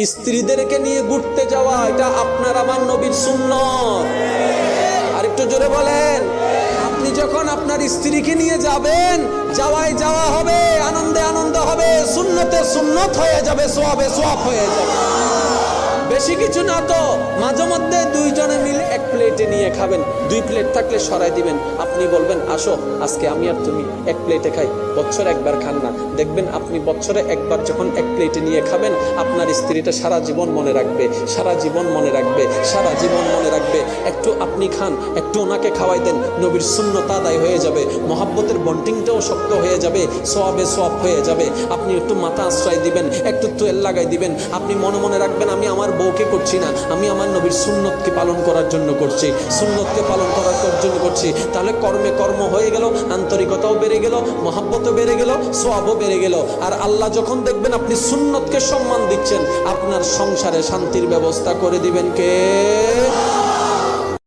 স্ত্রীদেরকে নিয়ে ঘুরতে যাওয়া এটা আপনার আমার নবীর সুন্নত। আর একটু জোরে বলেন। আপনি যখন আপনার স্ত্রীকে নিয়ে যাবেন, যাওয়ায় যাওয়া হবে, আনন্দে আনন্দ হবে, সুন্নতে সুন্নত হয়ে যাবে, সওয়াবে সওয়াব হয়ে যাবে। বেশি কিছু না তো, মাঝে মধ্যে দুইজনে মিলে এক প্লেটে নিয়ে খাবেন। 2 প্লেট থাকলে সরাই দিবেন। আপনি বলবেন আসো আজকে আমি আর তুমি এক প্লেটে খাই। বছরে একবার খান না, দেখবেন আপনি বছরে একবার যখন এক প্লেটে নিয়ে খাবেন, আপনার স্ত্রীটা সারা জীবন মনে রাখবে, সারা জীবন মনে রাখবে, সারা জীবন মনে রাখবে। একটু আপনি খান, একটু ওনাকে খাওয়াই দেন, নবীর সুন্নত আদায় হয়ে যাবে, মহাব্বতের বন্ডিংটাও শক্ত হয়ে যাবে, সওয়াবে সওয়াব হয়ে যাবে। আপনি একটু মাথা আশ্রয় দিবেন, একটু তেল লাগাই দিবেন। আপনি মনে মনে রাখবেন আমি আমার বউকে করছি না, আমি আমার নবীর সুন্নতকে পালন করার জন্য করছি, সুন্নতকে পালন করার জন্য করছি। তাহলে কর্মে কর্ম হয়ে গেল, আন্তরিকতাও বেড়ে গেল, মহাব্বতও বেড়ে গেল, সওয়াবও বেড়ে গেল। আর আল্লাহ যখন দেখবেন আপনি সুন্নতকে সম্মান দিচ্ছেন, আপনার সংসারে শান্তির ব্যবস্থা করে দিবেন কে?